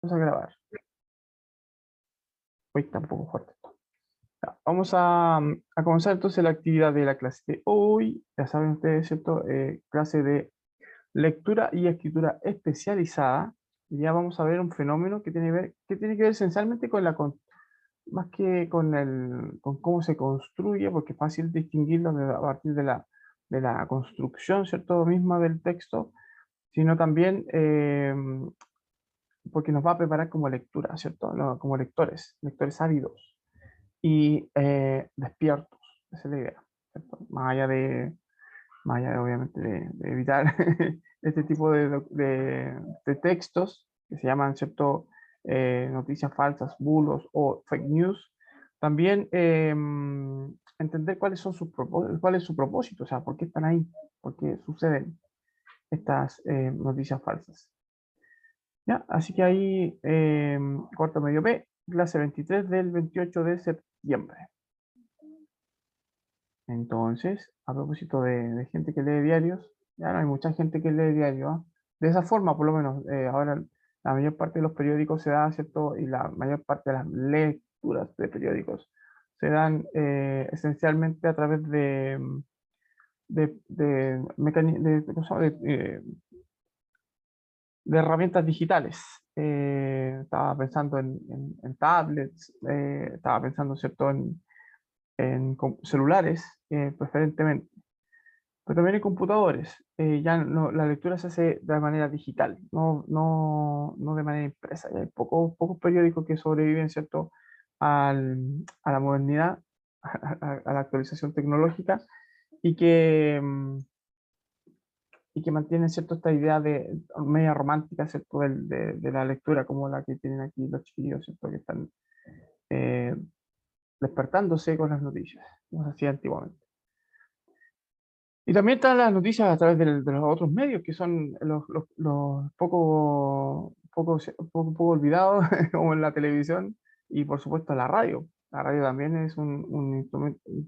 Vamos a grabar. Hoy tampoco fuerte esto. Ya, vamos a comenzar entonces la actividad de la clase de hoy. Ya saben ustedes, ¿cierto? Clase de lectura y escritura especializada. Y ya vamos a ver un fenómeno que tiene que ver esencialmente con más que con cómo se construye, porque es fácil distinguirlo a partir de la construcción, ¿cierto? Misma del texto, sino también porque nos va a preparar como lectura, ¿cierto? Como lectores ávidos y despiertos, esa es la idea, ¿cierto? Más allá de, obviamente de evitar este tipo de textos que se llaman, ¿cierto? Noticias falsas, bulos o fake news, también entender cuáles son cuál es su propósito, o sea, por qué están ahí, por qué suceden estas noticias falsas. ¿Ya? Así que ahí, cuarto medio B, clase 23 del 28 de septiembre. Entonces, a propósito de gente que lee diarios, ya no hay mucha gente que lee diarios, ¿ah? De esa forma, por lo menos, ahora la mayor parte de los periódicos se da, ¿cierto? Y la mayor parte de las lecturas de periódicos se dan esencialmente a través ¿cómo se llama? De herramientas digitales. Estaba pensando en tablets, estaba pensando, ¿cierto? En celulares, preferentemente, pero también en computadores. Ya la lectura se hace de manera digital, no de manera impresa. Y hay pocos periódicos que sobreviven, ¿cierto? A la modernidad, a la actualización tecnológica y y que mantienen, ¿cierto? Esta idea de media romántica, ¿cierto? De la lectura, como la que tienen aquí los chiquillos, ¿cierto? Que están eh, despertándose con las noticias, como se hacía antiguamente. Y también están las noticias a través de los otros medios, que son los poco olvidados, como en la televisión y por supuesto la radio. La radio también es un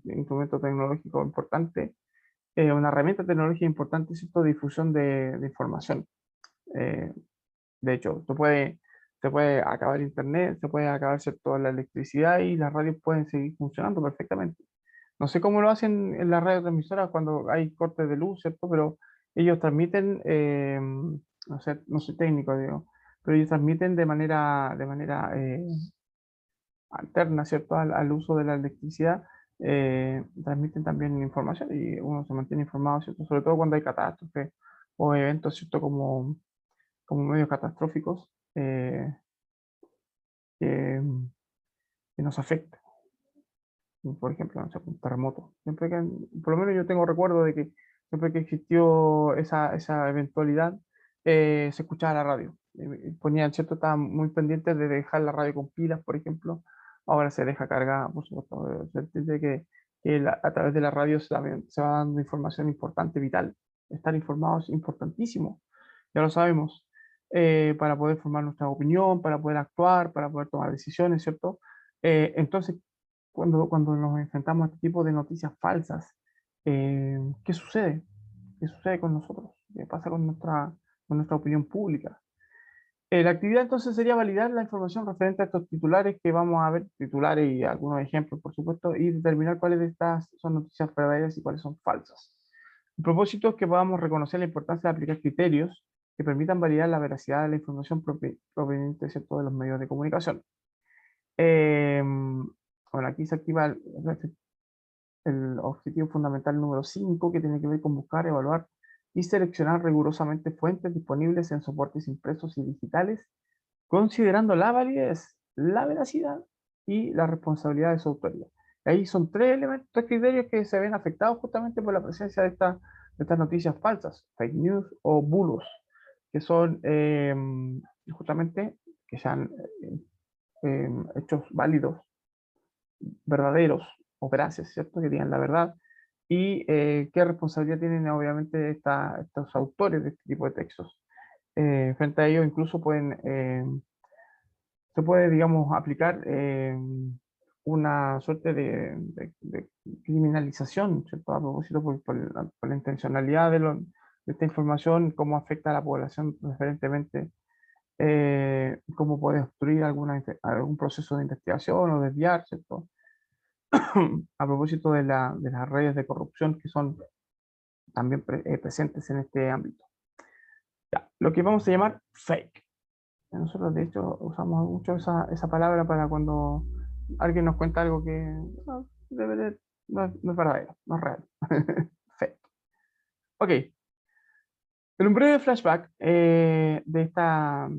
instrumento tecnológico importante, una herramienta tecnológica importante, ¿cierto? De difusión de información. Eh, de hecho, se puede acabar internet, se puede acabar, ¿cierto? La electricidad y las radios pueden seguir funcionando perfectamente. No sé cómo lo hacen en las radiotransmisoras cuando hay cortes de luz, ¿cierto? Pero ellos transmiten, no sé, no soy técnico, digo, pero ellos transmiten de manera alterna, ¿cierto? Al uso de la electricidad, transmiten también información y uno se mantiene informado, ¿cierto? Sobre todo cuando hay catástrofes o eventos, ¿cierto? Como medios catastróficos que, que nos afectan. Por ejemplo, no sé, un terremoto. Por lo menos yo tengo recuerdo de que siempre que existió esa eventualidad, se escuchaba la radio. Ponían, ¿cierto? Estaban muy pendientes de dejar la radio con pilas, por ejemplo. Ahora se deja cargada, por supuesto. Se entiende que a través de la radio también se va dando información importante, vital. Estar informados es importantísimo, ya lo sabemos, para poder formar nuestra opinión, para poder actuar, para poder tomar decisiones, ¿cierto? Entonces, cuando nos enfrentamos a este tipo de noticias falsas, ¿qué sucede? ¿Qué sucede con nosotros? ¿Qué pasa con nuestra opinión pública? La actividad entonces sería validar la información referente a estos titulares que vamos a ver, titulares y algunos ejemplos, por supuesto, y determinar cuáles de estas son noticias verdaderas y cuáles son falsas. El propósito es que podamos reconocer la importancia de aplicar criterios que permitan validar la veracidad de la información proveniente, ¿cierto?, de los medios de comunicación. Bueno, aquí se activa el objetivo fundamental número 5, que tiene que ver con buscar, evaluar y seleccionar rigurosamente fuentes disponibles en soportes impresos y digitales, considerando la validez, la veracidad y la responsabilidad de su autoría. Ahí son tres elementos, tres criterios que se ven afectados justamente por la presencia de estas noticias falsas, fake news o bulos, que son justamente que sean hechos válidos, verdaderos o veraces, ¿cierto? Que digan la verdad. Y qué responsabilidad tienen obviamente estos autores de este tipo de textos. Frente a ello, incluso se puede, digamos, aplicar una suerte de criminalización, ¿cierto? A propósito por la intencionalidad de esta información, cómo afecta a la población referentemente cómo puede obstruir algún proceso de investigación o desviar, ¿cierto? A propósito de las redes de corrupción que son también presentes en este ámbito. Ya, lo que vamos a llamar fake. Nosotros, de hecho, usamos mucho esa palabra para cuando alguien nos cuenta algo que no es verdadero, no es real. Fake. Ok, en un breve flashback de esta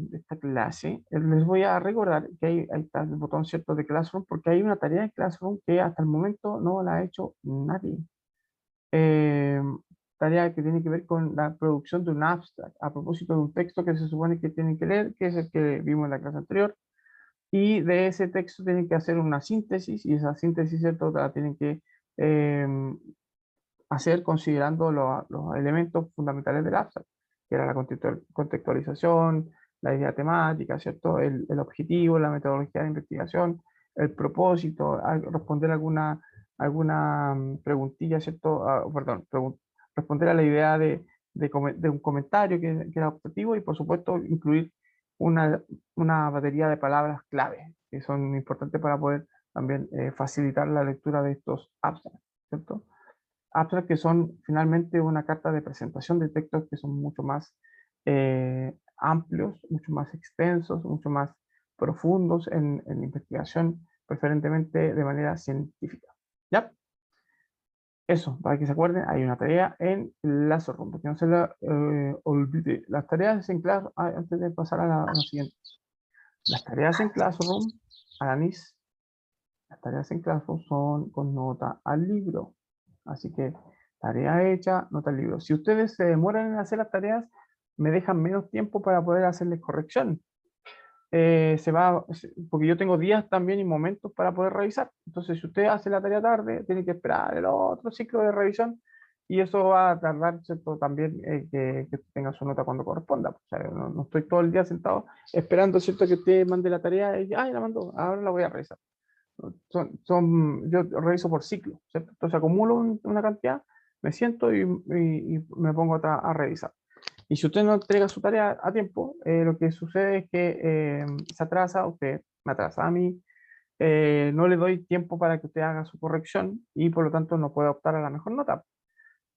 clase, les voy a recordar que ahí está el botón cierto de Classroom, porque hay una tarea de Classroom que hasta el momento no la ha hecho nadie. Eh, Tarea que tiene que ver con la producción de un abstract, a propósito de un texto que se supone que tienen que leer, que es el que vimos en la clase anterior, y de ese texto tienen que hacer una síntesis, y esa síntesis, ¿cierto?, la tienen que eh, hacer considerando los elementos fundamentales del abstract, que era la contextualización, la idea temática, ¿cierto? El objetivo, la metodología de investigación, el propósito, responder alguna preguntilla, ¿cierto? Perdón, responder a la idea de un comentario que era objetivo y por supuesto incluir una, una batería de palabras clave que son importantes para poder también facilitar la lectura de estos abstracts, ¿cierto? Abstract que son finalmente una carta de presentación de textos que son mucho más amplios, mucho más extensos, mucho más profundos en investigación, preferentemente de manera científica. ¿Ya? Eso, para que se acuerden, hay una tarea en Classroom, porque no se la olvide. Las tareas en Classroom, antes de pasar a la siguiente. Las tareas en Classroom, Alanis, las tareas en Classroom son con nota al libro. Así que tarea hecha, nota al libro. Si ustedes se demoran en hacer las tareas, me dejan menos tiempo para poder hacerles corrección. Porque yo tengo días también y momentos para poder revisar. Entonces, si usted hace la tarea tarde, tiene que esperar el otro ciclo de revisión y eso va a tardar, ¿cierto? También que tenga su nota cuando corresponda. O sea, no estoy todo el día sentado esperando, ¿cierto? Que usted mande la tarea y, ay, la mandó, ahora la voy a revisar. Yo reviso por ciclo, ¿cierto? Entonces acumulo una cantidad, me siento y me pongo a revisar. Y si usted no entrega su tarea a tiempo, lo que sucede es que se atrasa, usted me atrasa a mí, no le doy tiempo para que usted haga su corrección y por lo tanto no puede optar a la mejor nota.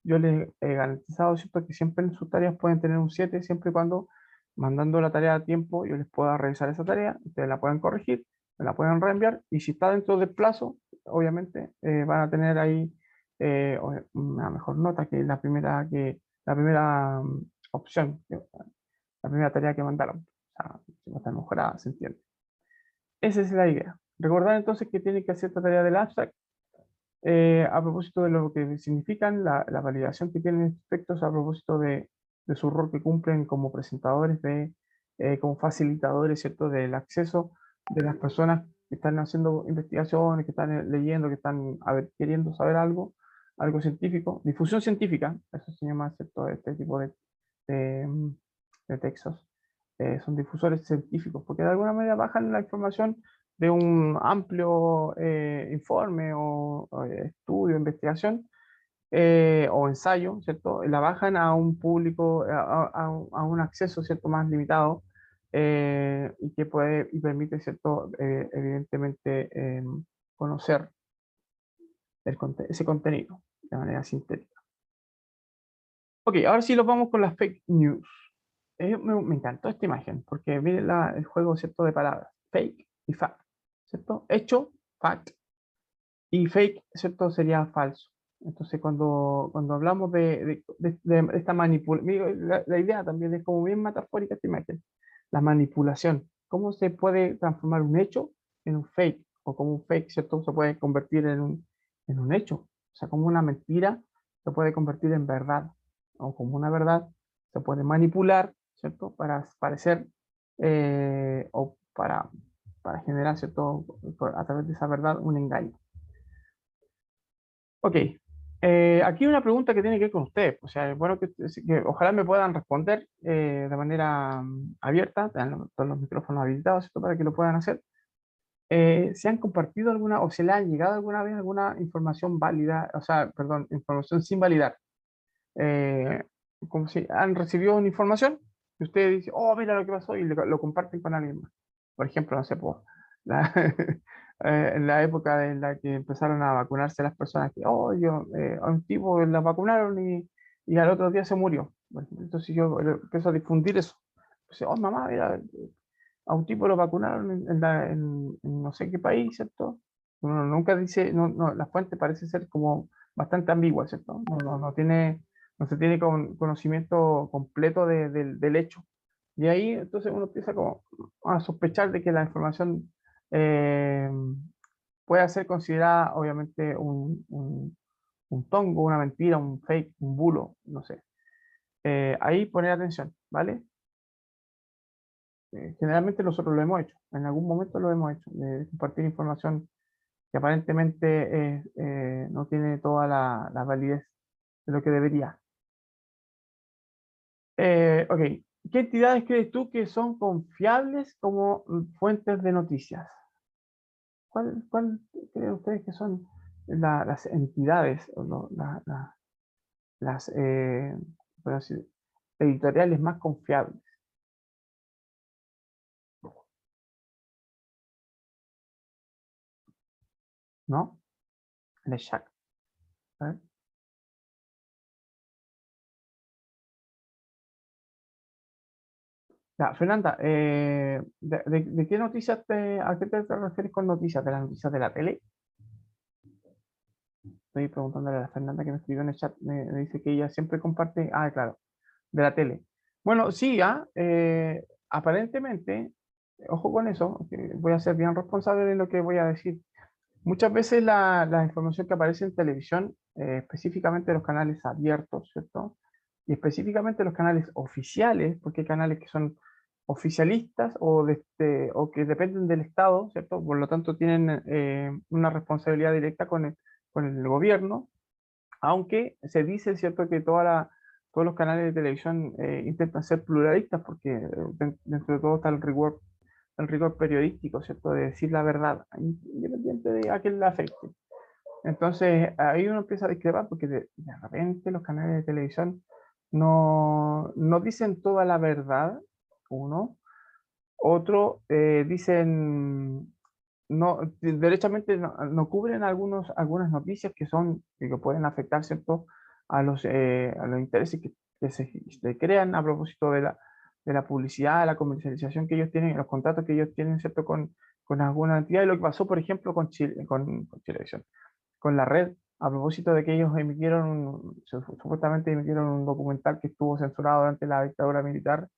Yo le he garantizado, ¿cierto?, que siempre en sus tareas pueden tener un 7 siempre y cuando mandando la tarea a tiempo yo les pueda revisar esa tarea, ustedes la pueden corregir, me la pueden reenviar y si está dentro del plazo, obviamente van a tener ahí una mejor nota que la primera opción, la primera tarea que mandaron. O sea, si no está mejorada, se entiende. Esa es la idea. Recordar entonces que tiene que hacer esta tarea del abstract a propósito de lo que significan, la validación que tienen estos textos, a propósito de su rol que cumplen como presentadores, como facilitadores, ¿cierto?, del acceso de las personas que están haciendo investigaciones, que están leyendo, que están queriendo saber algo científico, difusión científica, eso se llama, ¿cierto?, este tipo de, mm, de textos. Son difusores científicos, porque de alguna manera bajan la información de un amplio informe o estudio, investigación o ensayo, ¿cierto? La bajan a un público, a un acceso, ¿cierto?, más limitado y que puede y permite, ¿cierto?, evidentemente conocer ese contenido de manera sintética. Ok, ahora sí nos vamos con las fake news. Me encantó esta imagen porque miren el juego, ¿cierto?, de palabras, fake y fact, ¿cierto? Hecho, fact, y fake, ¿cierto?, sería falso. Entonces, cuando hablamos de esta manipulación, la idea también es como bien metafórica esta imagen, la manipulación. ¿Cómo se puede transformar un hecho en un fake? O como un fake, ¿cierto?, se puede convertir en un hecho. O sea, como una mentira se puede convertir en verdad. O como una verdad se puede manipular, ¿cierto?, para parecer o para generar, ¿cierto?, a través de esa verdad, un engaño. Ok, aquí una pregunta que tiene que ver con ustedes. O sea, es bueno que ojalá me puedan responder de manera abierta, tengan todos los micrófonos habilitados, ¿cierto?, para que lo puedan hacer. ¿Se han compartido alguna o se le ha llegado alguna vez alguna información válida, o sea, perdón, información sin validar? Como si han recibido una información Y usted dice, oh, mira lo que pasó, y lo comparten con alguien más. Por ejemplo, no sé, pues, la, en la época en la que empezaron a vacunarse las personas, que, oh, a un tipo la vacunaron y al otro día se murió. Bueno, entonces yo empiezo a difundir eso. Entonces, oh, mamá, mira, a un tipo lo vacunaron en no sé qué país, ¿cierto? Uno nunca dice, la fuente parece ser como bastante ambigua, ¿cierto? No se tiene conocimiento completo del hecho. Y ahí entonces uno empieza como a sospechar de que la información eh, puede ser considerada obviamente un tongo, una mentira, un fake, un bulo, no sé. Ahí poner atención, ¿vale? Generalmente nosotros lo hemos hecho, en algún momento lo hemos hecho, de compartir información que aparentemente no tiene toda la validez de lo que debería. Ok, ¿qué entidades crees tú que son confiables como fuentes de noticias? ¿Cuál creen ustedes que son las entidades o las por así, editoriales más confiables? ¿No? El Shack. Ya, Fernanda, ¿de qué noticias a qué te refieres con noticias? ¿De las noticias de la tele? Estoy preguntándole a la Fernanda que me escribió en el chat, me dice que ella siempre comparte, claro, de la tele. Bueno, sí, aparentemente, ojo con eso, que voy a ser bien responsable de lo que voy a decir. Muchas veces la información que aparece en televisión, específicamente los canales abiertos, ¿cierto? Y específicamente los canales oficiales, porque hay canales que son oficialistas o que dependen del Estado, ¿cierto? Por lo tanto, tienen una responsabilidad directa con el gobierno, aunque se dice, ¿cierto?, que todos los canales de televisión intentan ser pluralistas, porque dentro de todo está el rigor periodístico, ¿cierto?, de decir la verdad, independiente de a quién le afecte. Entonces, ahí uno empieza a discrepar porque de repente los canales de televisión no dicen toda la verdad, uno. Otro, dicen, no, derechamente no cubren algunas noticias que pueden afectar, ¿cierto?, a los intereses que se crean a propósito de la publicidad, la comercialización que ellos tienen, los contratos que ellos tienen, ¿cierto?, con alguna entidad. Y lo que pasó, por ejemplo, con Chilevisión, con la red, a propósito de que ellos supuestamente emitieron un documental que estuvo censurado durante la dictadura militar,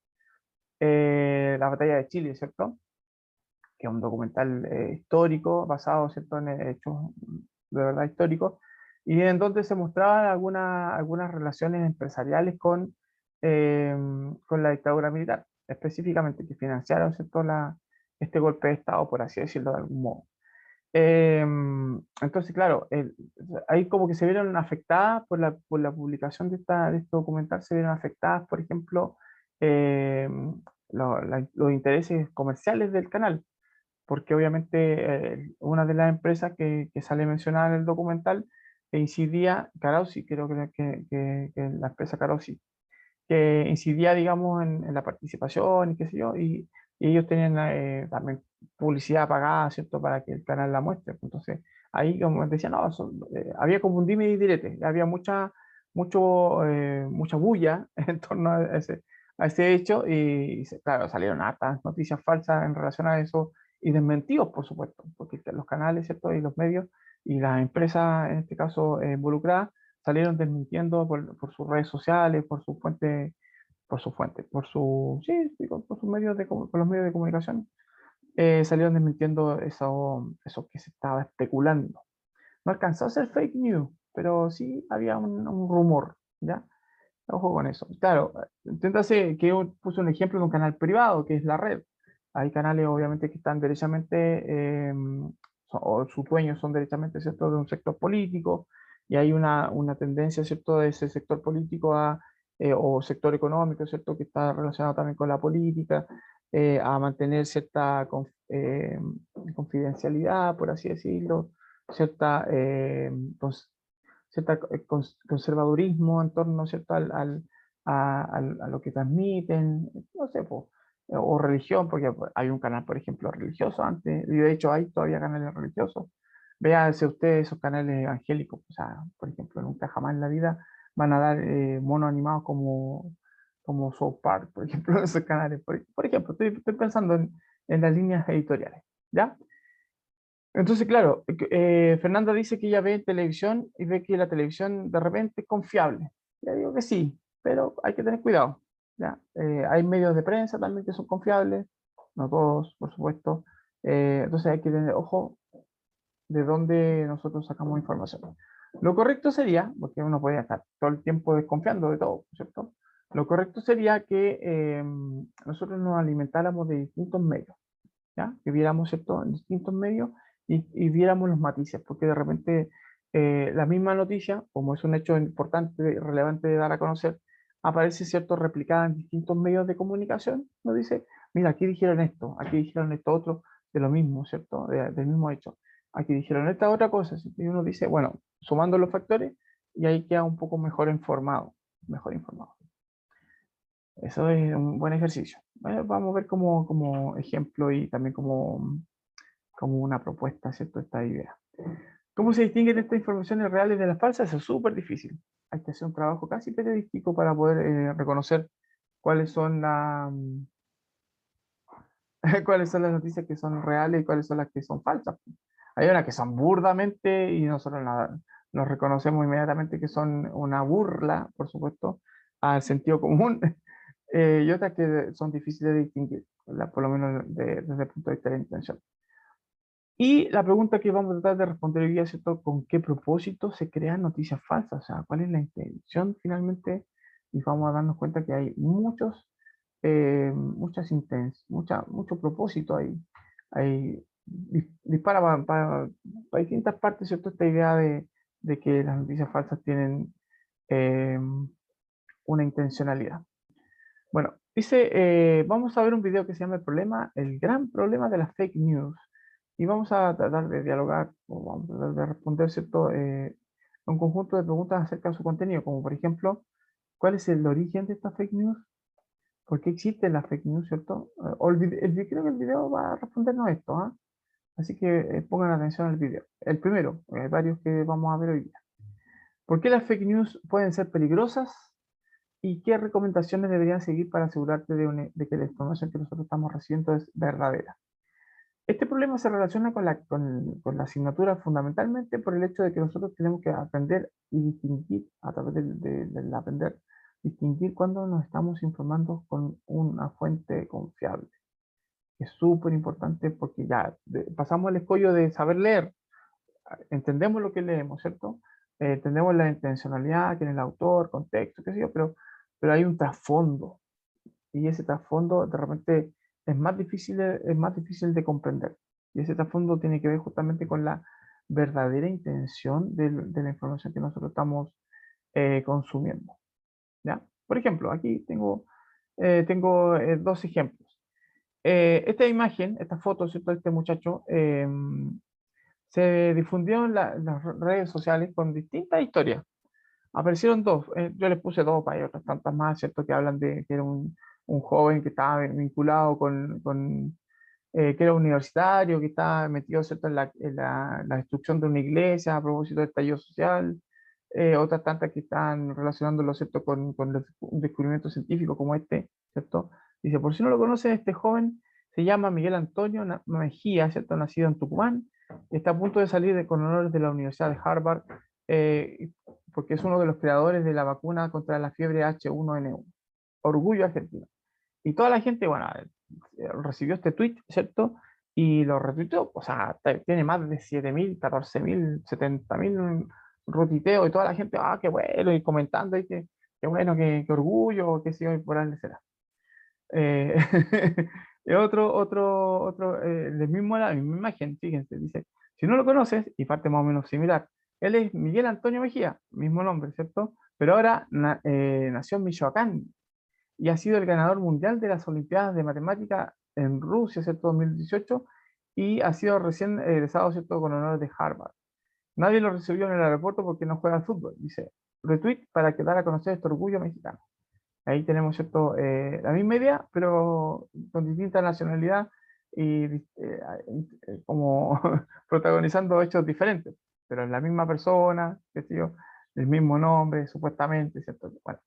la batalla de Chile, ¿cierto? Que es un documental histórico, basado, ¿cierto?, en hechos de verdad históricos, y en donde se mostraban algunas relaciones empresariales eh, con la dictadura militar, específicamente que financiaron, ¿cierto?, este golpe de Estado, por así decirlo de algún modo. Eh, entonces, claro, ahí como que se vieron afectadas por la publicación de este documental, se vieron afectadas, por ejemplo, eh, los intereses comerciales del canal, porque obviamente una de las empresas que sale mencionada en el documental incidía, Carosi, creo que la empresa Carosi, que incidía, digamos, en la participación y qué sé yo, y ellos tenían también publicidad pagada, ¿cierto?, para que el canal la muestre. Entonces, ahí, como decía, no, había como un dime y direte, había mucha bulla en torno a ese hecho, claro, salieron hartas noticias falsas en relación a eso, y desmentidos, por supuesto, porque los canales, ¿cierto?, y los medios, y las empresas, en este caso, involucradas, salieron desmintiendo por sus redes sociales, sí, sí, por sus medios por los medios de comunicación, salieron desmintiendo eso que se estaba especulando. No alcanzó a ser fake news, pero sí había un rumor, ¿ya? Ojo con eso. Claro, entiéndase que yo puse un ejemplo de un canal privado, que es la red. Hay canales, obviamente, que están derechamente, o sus dueños son derechamente, ¿cierto?, de un sector político, y hay una tendencia, ¿cierto?, de ese sector político o sector económico, ¿cierto?, que está relacionado también con la política, a mantener cierta confidencialidad, por así decirlo, cierta cierto conservadurismo en torno, ¿cierto?, a lo que transmiten, no sé, po, o religión, porque hay un canal, por ejemplo, religioso antes, y de hecho hay todavía canales religiosos. Véase usted esos canales evangélicos, o sea, por ejemplo, nunca jamás en la vida van a dar monos animados como South Park, por ejemplo, esos canales. Por ejemplo, estoy pensando en las líneas editoriales, ¿ya? Entonces, claro, Fernanda dice que ella ve televisión y ve que la televisión de repente es confiable. Ya digo que sí, pero hay que tener cuidado. ¿Ya? Hay medios de prensa también que son confiables, no todos, por supuesto. Entonces hay que tener ojo de dónde nosotros sacamos información. Lo correcto sería, porque uno puede estar todo el tiempo desconfiando de todo, ¿cierto? Lo correcto sería que nosotros nos alimentáramos de distintos medios. ¿Ya? Que viéramos, ¿cierto? En distintos medios y viéramos los matices, porque de repente la misma noticia, como es un hecho importante y relevante de dar a conocer, aparece, ¿cierto? Replicada en distintos medios de comunicación, nos dice, mira, aquí dijeron esto otro, de lo mismo, ¿cierto? Del mismo hecho. Aquí dijeron esta otra cosa, ¿cierto? Y uno dice, bueno, sumando los factores, y ahí queda un poco mejor informado, mejor informado. Eso es un buen ejercicio. Vamos a ver como ejemplo y también como una propuesta, ¿cierto? Esta idea. ¿Cómo se distinguen estas informaciones reales de las falsas? Eso es súper difícil. Hay que hacer un trabajo casi periodístico para poder reconocer cuáles son cuáles son las noticias que son reales y cuáles son las que son falsas. Hay unas que son burdamente y nosotros nos reconocemos inmediatamente que son una burla, por supuesto, al sentido común, y otras que son difíciles de distinguir, por lo menos desde el punto de vista de la intención. Y la pregunta que vamos a tratar de responder hoy día, ¿cierto? ¿Con qué propósito se crean noticias falsas? O sea, ¿cuál es la intención finalmente? Y vamos a darnos cuenta que hay mucho propósito ahí. Dispara para distintas partes, ¿cierto? Esta idea de que las noticias falsas tienen eh, una intencionalidad. Bueno, dice, vamos a ver un video que se llama el gran problema de las fake news. Y vamos a tratar de dialogar, o vamos a tratar de responder, ¿cierto? Un conjunto de preguntas acerca de su contenido, como por ejemplo, ¿cuál es el origen de estas fake news? ¿Por qué existen las fake news, cierto? Creo que el video va a respondernos esto, ¿ah? Así que pongan atención al video. El primero, hay varios que vamos a ver hoy día. ¿Por qué las fake news pueden ser peligrosas? ¿Y qué recomendaciones deberían seguir para asegurarte de que la información que nosotros estamos recibiendo es verdadera? Este problema se relaciona con la asignatura fundamentalmente por el hecho de que nosotros tenemos que aprender y distinguir, a través del aprender, distinguir cuando nos estamos informando con una fuente confiable. Es súper importante porque ya pasamos el escollo de saber leer, entendemos lo que leemos, ¿cierto? Entendemos la intencionalidad, quién es el autor, contexto, qué sé yo, pero hay un trasfondo y ese trasfondo de repente es más difícil de comprender. Y ese trasfondo tiene que ver justamente con la verdadera intención de la información que nosotros estamos consumiendo. ¿Ya? Por ejemplo, aquí tengo dos ejemplos. Esta imagen, esta foto, ¿cierto? De este muchacho se difundió en las redes sociales con distintas historias. Aparecieron dos, yo les puse dos, hay otras tantas más, ¿cierto? Que hablan de que era un joven que estaba vinculado que era universitario, que estaba metido, ¿cierto? En la destrucción de una iglesia a propósito del estallido social. Otras tantas que están relacionándolo, ¿cierto? Con un descubrimiento científico como este, ¿cierto? Dice, por si no lo conocen, este joven se llama Miguel Antonio Mejía, ¿cierto? Nacido en Tucumán, está a punto de salir con honores de la Universidad de Harvard, eh, porque es uno de los creadores de la vacuna contra la fiebre H1N1. Orgullo argentino. Y toda la gente, bueno, recibió este tweet, ¿cierto? Y lo retuiteó, o sea, tiene más de 7.000, 14.000, 70.000 retuiteos y toda la gente, qué bueno, y comentando, y qué bueno, qué orgullo, qué sé yo, y por ahí será. Eh, y la misma imagen, fíjense, dice, si no lo conoces, y parte más o menos similar, él es Miguel Antonio Mejía, mismo nombre, ¿cierto? Pero ahora nació en Michoacán y ha sido el ganador mundial de las Olimpiadas de Matemática en Rusia, ¿cierto? 2018, y ha sido recién egresado, ¿cierto? Con honores de Harvard. Nadie lo recibió en el aeropuerto porque no juega al fútbol, dice. Retweet para que dar a conocer este orgullo mexicano. Ahí tenemos, ¿cierto? La misma idea, pero con distinta nacionalidad y como protagonizando hechos diferentes, pero es la misma persona, qué sé yo, el mismo nombre, supuestamente, ¿cierto? Bueno,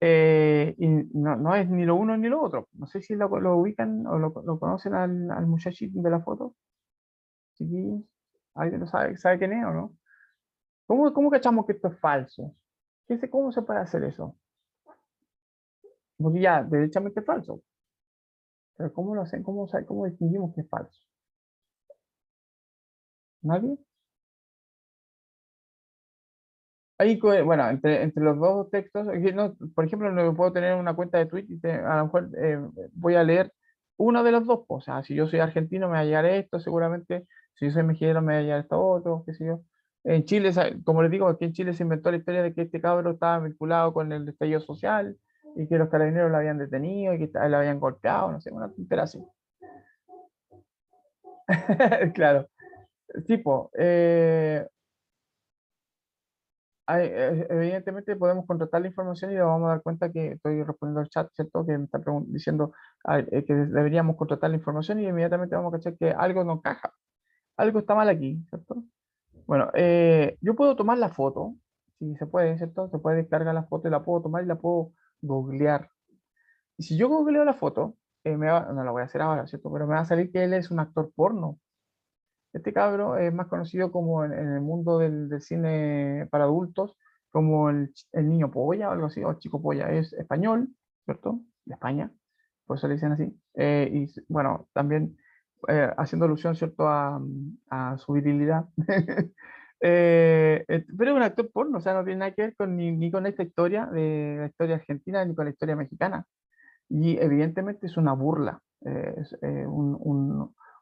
y no es ni lo uno ni lo otro. No sé si lo ubican o lo conocen al muchachito de la foto, chiquillos. ¿Alguien lo sabe quién es o no? ¿Cómo cachamos que esto es falso? ¿Cómo se puede hacer eso? Porque ya, derechamente es falso. Pero ¿cómo lo hacen? ¿Cómo distinguimos que es falso? ¿Nadie? Ahí, bueno, entre los dos textos, es que no, por ejemplo, no puedo tener una cuenta de Twitter y a lo mejor voy a leer uno de los dos. O sea, si yo soy argentino me va a llegar esto, seguramente. Si yo soy mexicano me va a llegar esto otro, qué sé yo. En Chile, como les digo, aquí en Chile se inventó la historia de que este cabro estaba vinculado con el estallido social y que los carabineros lo habían detenido y que lo habían golpeado, no sé, una tontera así. Claro. Tipo, evidentemente podemos contratar la información y nos vamos a dar cuenta que estoy respondiendo al chat, ¿cierto? Que me está diciendo que deberíamos contratar la información y inmediatamente vamos a cachar que algo no encaja, algo está mal aquí, ¿cierto? Bueno, yo puedo tomar la foto, si se puede, ¿cierto? Se puede descargar la foto y la puedo tomar y la puedo googlear. Y si yo googleo la foto, no la voy a hacer ahora, ¿cierto? Pero me va a salir que él es un actor porno. Este cabro es más conocido como en el mundo del cine para adultos, como el niño polla o algo así, o el chico polla. Es español, ¿cierto? De España, por eso le dicen así. Bueno, también haciendo alusión, ¿cierto?, a su virilidad. Pero es un actor porno, o sea, no tiene nada que ver ni con esta historia, de la historia argentina, ni con la historia mexicana. Y evidentemente es una burla, es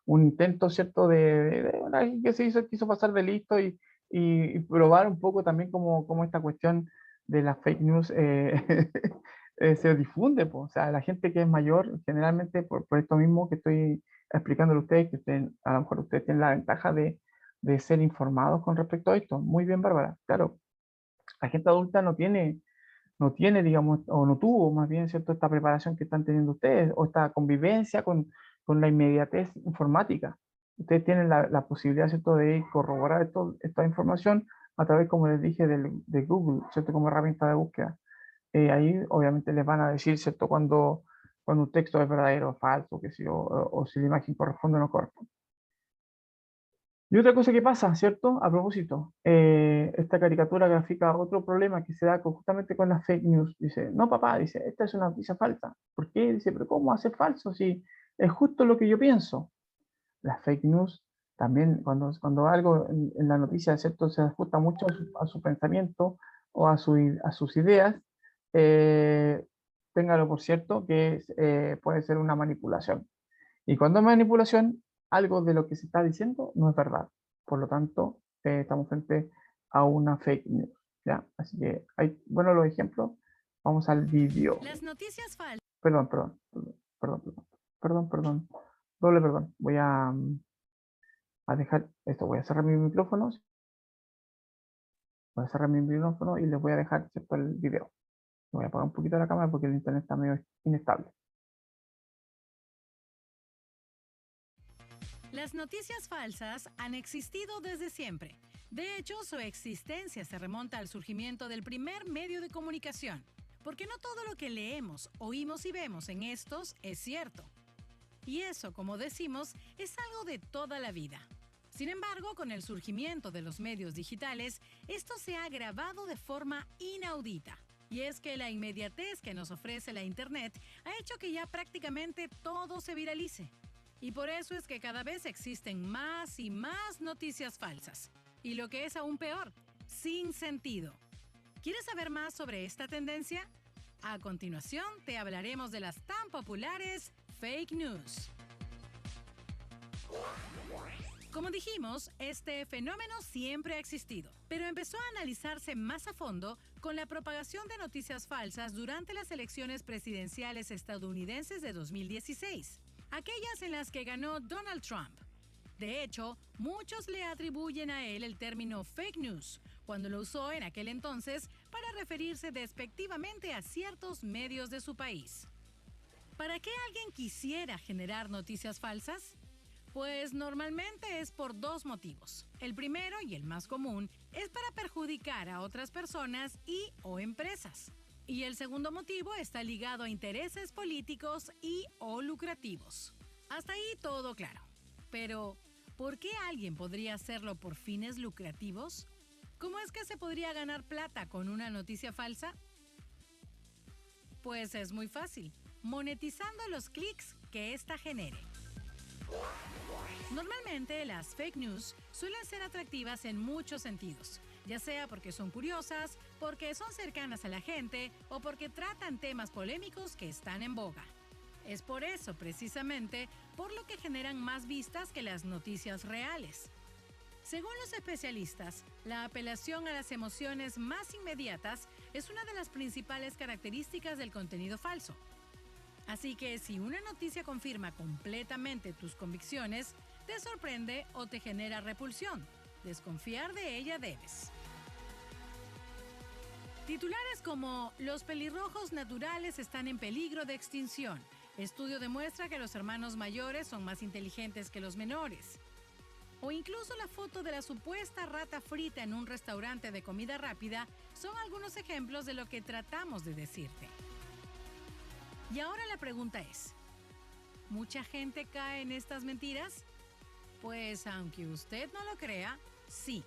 un intento, ¿cierto?, de alguien que quiso pasar de listo y probar un poco también cómo esta cuestión de las fake news se difunde, po. O sea, la gente que es mayor, generalmente por esto mismo que estoy explicándole a ustedes, a lo mejor ustedes tienen la ventaja de ser informados con respecto a esto. Muy bien, Bárbara. Claro, la gente adulta no tiene, digamos, o no tuvo más bien, ¿cierto?, esta preparación que están teniendo ustedes, o esta convivencia con la inmediatez informática. Ustedes tienen la posibilidad, ¿cierto?, de corroborar esta información a través, como les dije, de Google, ¿cierto?, como herramienta de búsqueda. Ahí obviamente les van a decir, ¿cierto?, cuando un texto es verdadero o falso, que si, o si la imagen corresponde o no corresponde. Y otra cosa que pasa, ¿cierto? A propósito, esta caricatura grafica otro problema que se da justamente con las fake news. Dice, no, papá, dice, esta es una noticia falsa. ¿Por qué? Dice, pero ¿cómo hace falso si es justo lo que yo pienso? Las fake news también, cuando algo en la noticia, ¿cierto?, se ajusta mucho a su pensamiento o a sus ideas, eh, téngalo por cierto que puede ser una manipulación. Y cuando es manipulación, algo de lo que se está diciendo no es verdad. Por lo tanto, estamos frente a una fake news. ¿Ya? Así que hay, bueno, los ejemplos. Vamos al vídeo. Las noticias falsas. Perdón, perdón, perdón, perdón, perdón, perdón. Doble perdón. Voy a dejar esto. Voy a cerrar mi micrófono. Voy a cerrar mi micrófono y les voy a dejar, ¿cierto?, el video. Voy a apagar un poquito la cámara porque el internet está medio inestable. Las noticias falsas han existido desde siempre. De hecho, su existencia se remonta al surgimiento del primer medio de comunicación, porque no todo lo que leemos, oímos y vemos en estos es cierto. Y eso, como decimos, es algo de toda la vida. Sin embargo, con el surgimiento de los medios digitales, esto se ha agravado de forma inaudita. Y es que la inmediatez que nos ofrece la Internet ha hecho que ya prácticamente todo se viralice. Y por eso es que cada vez existen más y más noticias falsas. Y lo que es aún peor, sin sentido. ¿Quieres saber más sobre esta tendencia? A continuación te hablaremos de las tan populares fake news. Como dijimos, este fenómeno siempre ha existido, pero empezó a analizarse más a fondo con la propagación de noticias falsas durante las elecciones presidenciales estadounidenses de 2016, aquellas en las que ganó Donald Trump. De hecho, muchos le atribuyen a él el término fake news, cuando lo usó en aquel entonces para referirse despectivamente a ciertos medios de su país. ¿Para qué alguien quisiera generar noticias falsas? Pues normalmente es por dos motivos. El primero, y el más común, es para perjudicar a otras personas y o empresas. Y el segundo motivo está ligado a intereses políticos y o lucrativos. Hasta ahí todo claro. Pero, ¿por qué alguien podría hacerlo por fines lucrativos? ¿Cómo es que se podría ganar plata con una noticia falsa? Pues es muy fácil, monetizando los clics que ésta genere. Normalmente las fake news suelen ser atractivas en muchos sentidos, ya sea porque son curiosas, porque son cercanas a la gente o porque tratan temas polémicos que están en boga. Es por eso, precisamente, por lo que generan más vistas que las noticias reales. Según los especialistas, la apelación a las emociones más inmediatas es una de las principales características del contenido falso. Así que si una noticia confirma completamente tus convicciones, te sorprende o te genera repulsión. Desconfiar de ella debes. Titulares como "Los pelirrojos naturales están en peligro de extinción. Estudio demuestra que los hermanos mayores son más inteligentes que los menores". O incluso la foto de la supuesta rata frita en un restaurante de comida rápida son algunos ejemplos de lo que tratamos de decirte. Y ahora la pregunta es, ¿mucha gente cae en estas mentiras? Pues aunque usted no lo crea, sí.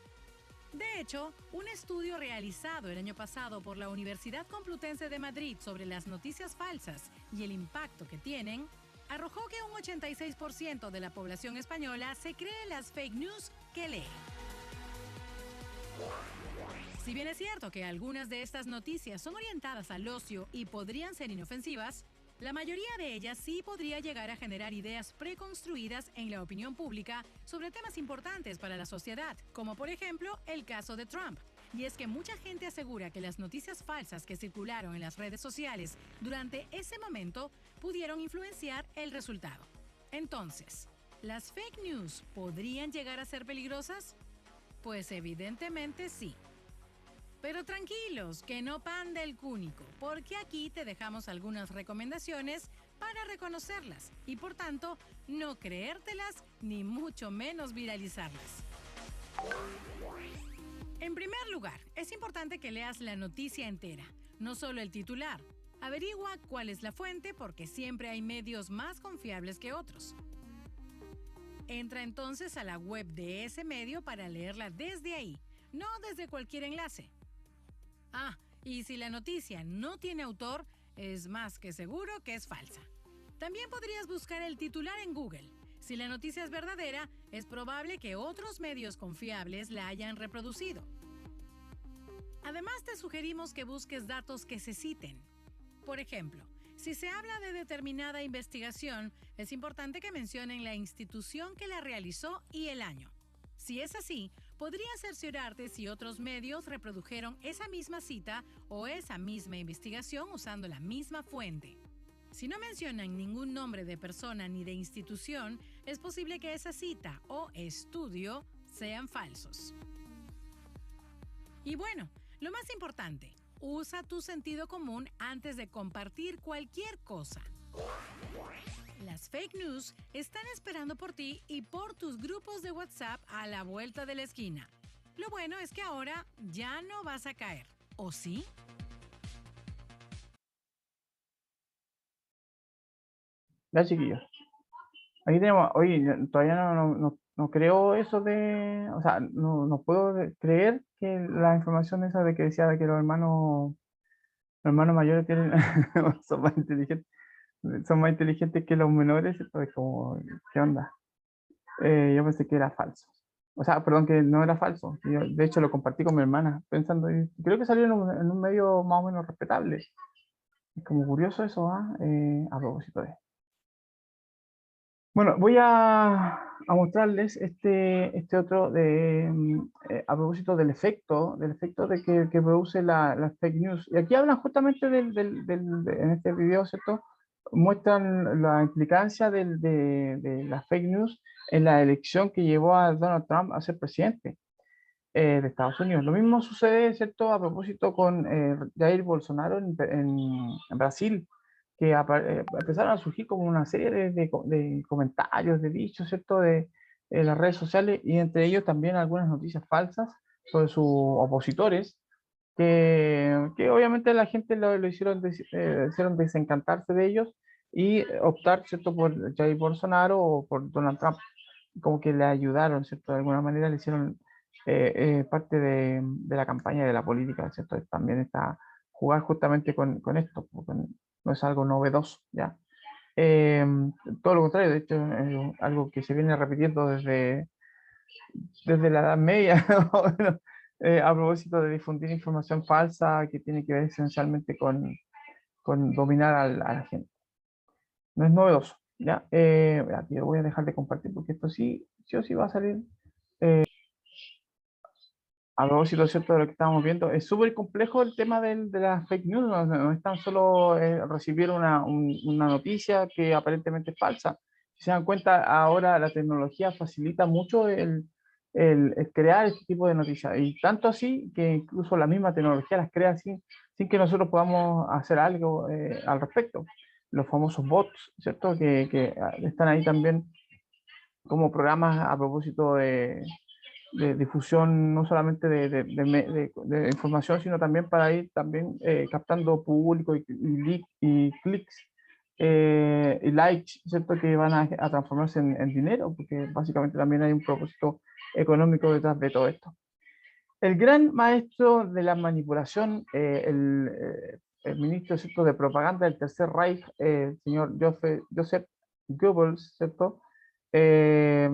De hecho, un estudio realizado el año pasado por la Universidad Complutense de Madrid sobre las noticias falsas y el impacto que tienen, arrojó que un 86% de la población española se cree las fake news que lee. Si bien es cierto que algunas de estas noticias son orientadas al ocio y podrían ser inofensivas, la mayoría de ellas sí podría llegar a generar ideas preconstruidas en la opinión pública sobre temas importantes para la sociedad, como por ejemplo el caso de Trump. Y es que mucha gente asegura que las noticias falsas que circularon en las redes sociales durante ese momento pudieron influenciar el resultado. Entonces, ¿las fake news podrían llegar a ser peligrosas? Pues evidentemente sí. Pero tranquilos, que no pan del cúnico, porque aquí te dejamos algunas recomendaciones para reconocerlas y por tanto no creértelas ni mucho menos viralizarlas. En primer lugar, es importante que leas la noticia entera, no solo el titular. Averigua cuál es la fuente porque siempre hay medios más confiables que otros. Entra entonces a la web de ese medio para leerla desde ahí, no desde cualquier enlace. Y si la noticia no tiene autor, es más que seguro que es falsa. También podrías buscar el titular en Google. Si la noticia es verdadera, es probable que otros medios confiables la hayan reproducido. Además, te sugerimos que busques datos que se citen. Por ejemplo, si se habla de determinada investigación, es importante que mencionen la institución que la realizó y el año. Si es así, podrías cerciorarte si otros medios reprodujeron esa misma cita o esa misma investigación usando la misma fuente. Si no mencionan ningún nombre de persona ni de institución, es posible que esa cita o estudio sean falsos. Y bueno, lo más importante, usa tu sentido común antes de compartir cualquier cosa. Las fake news están esperando por ti y por tus grupos de WhatsApp a la vuelta de la esquina. Lo bueno es que ahora ya no vas a caer, ¿o sí? Ya, chiquillos. Aquí tenemos, oye, yo todavía no creo eso de, o sea, no puedo creer que la información esa de que decía de que los hermanos mayores tienen, son más inteligentes que los menores, es como, ¿qué onda? Yo pensé que era falso. O sea, perdón, que no era falso. Yo, de hecho, lo compartí con mi hermana, pensando, y creo que salió en un medio más o menos respetable. Es como curioso eso, ¿ah? A propósito de... Bueno, voy a mostrarles este otro a propósito del efecto que produce la fake news. Y aquí hablan justamente en este video, ¿cierto? Muestran la implicancia de la fake news en la elección que llevó a Donald Trump a ser presidente de Estados Unidos. Lo mismo sucede, ¿cierto?, a propósito con Jair Bolsonaro en Brasil, que empezaron a surgir como una serie de comentarios, de dichos, ¿cierto?, de las redes sociales, y entre ellos también algunas noticias falsas sobre sus opositores, que obviamente la gente lo hicieron desencantarse de ellos y optar, ¿cierto?, por Jair Bolsonaro o por Donald Trump, como que le ayudaron, ¿cierto? De alguna manera le hicieron parte de la campaña de la política, ¿cierto? También está jugar justamente con esto, porque no es algo novedoso, ¿ya? Eh, Todo lo contrario, de hecho, es algo que se viene repitiendo desde la Edad Media, bueno, a propósito de difundir información falsa que tiene que ver esencialmente con dominar a la gente. No es novedoso, ¿ya? Aquí voy a dejar de compartir porque esto sí o sí va a salir. A propósito, ¿cierto?, de lo que estábamos viendo, es súper complejo el tema de las fake news, no es tan solo recibir una noticia que aparentemente es falsa. Si se dan cuenta, ahora la tecnología facilita mucho el crear este tipo de noticias, y tanto así que incluso la misma tecnología las crea sin que nosotros podamos hacer algo al respecto. Los famosos bots, ¿cierto?, que están ahí también como programas a propósito de difusión no solamente de información, sino también para ir también captando público y clics y likes, ¿cierto?, que van a transformarse en dinero, porque básicamente también hay un propósito económico detrás de todo esto. El gran maestro de la manipulación, el ministro, ¿cierto?, de propaganda del Tercer Reich, el señor Joseph Goebbels, ¿cierto? Eh,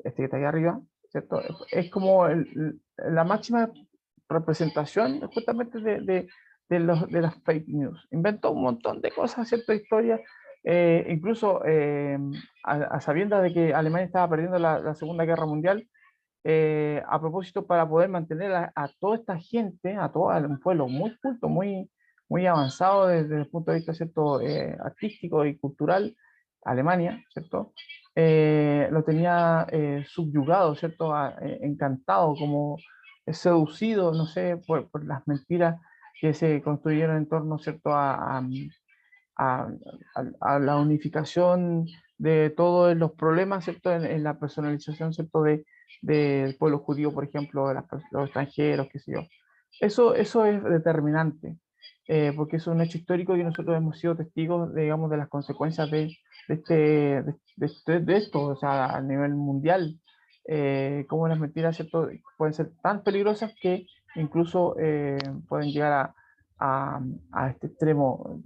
este que está ahí arriba, ¿cierto? Es como la máxima representación justamente de las fake news. Inventó un montón de cosas, ¿cierto? Historias, incluso a sabiendas de que Alemania estaba perdiendo la Segunda Guerra Mundial, a propósito para poder mantener a toda esta gente, a todo un pueblo muy culto, muy avanzado desde el punto de vista, ¿cierto?, artístico y cultural, Alemania, ¿cierto? Lo tenía subyugado, ¿cierto? Encantado, como seducido, no sé, por las mentiras que se construyeron en torno, ¿cierto?, a, a la unificación de todos los problemas, ¿cierto?, en la personalización, ¿cierto?, del pueblo judío, por ejemplo, de los extranjeros, qué sé yo. Eso es determinante, porque es un hecho histórico y nosotros hemos sido testigos, digamos, de las consecuencias de esto, o sea, a nivel mundial, cómo las mentiras, ¿cierto?, pueden ser tan peligrosas que incluso pueden llegar a este extremo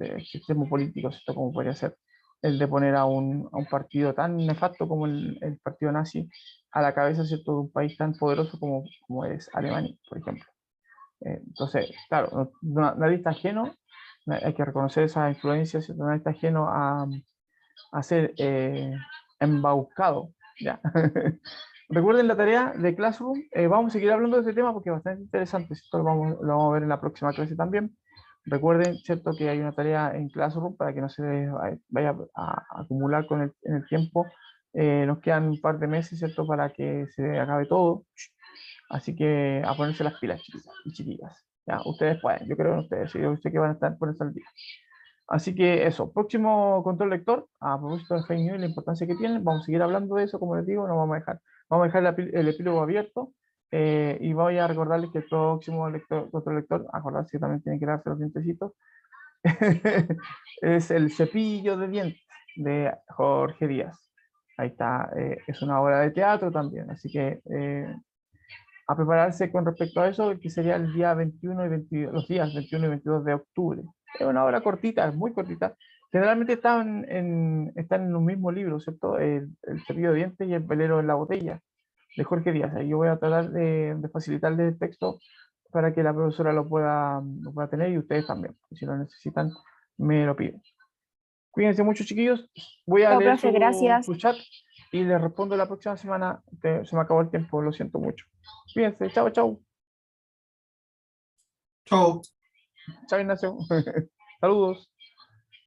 político, ¿cierto?, como podría ser el de poner a un partido tan nefasto como el partido nazi a la cabeza, ¿cierto?, de un país tan poderoso como es Alemania, por ejemplo. Entonces, claro, nadie está ajeno, hay que reconocer esa influencia, ¿cierto? Nadie está ajeno a ser embaucado, ¿ya? Recuerden la tarea de Classroom, vamos a seguir hablando de este tema porque es bastante interesante, esto lo vamos a ver en la próxima clase también. Recuerden, ¿cierto?, que hay una tarea en Classroom para que no se vaya a acumular en el tiempo. Nos quedan un par de meses, ¿cierto?, para que se acabe todo. Así que a ponerse las pilas, chicas y chiquillas. Ya, ustedes pueden, yo creo en ustedes, yo sé que van a estar por al día. Así que eso, próximo control lector, a propósito de fake news y la importancia que tienen, vamos a seguir hablando de eso, como les digo, no vamos a dejar el epílogo abierto, y voy a recordarles que el próximo control lector, acordarse que también tienen que darse los dientecitos, es el cepillo de dientes de Jorge Díaz. Ahí está, es una obra de teatro también, así que a prepararse con respecto a eso, que sería el día 21 y 22, los días 21 y 22 de octubre. Es una obra cortita, es muy cortita. Generalmente están en un mismo libro, ¿cierto? El cepillo de dientes y el velero en la botella, de Jorge Díaz. Ahí yo voy a tratar de facilitarles el texto para que la profesora lo pueda tener y ustedes también. Si lo necesitan, me lo piden. Cuídense mucho, chiquillos. Voy a Chao, leer profe, gracias. su chat y les respondo la próxima semana. Se me acabó el tiempo, lo siento mucho. Cuídense, chao, chao. Chao. Chao, Ignacio. Saludos.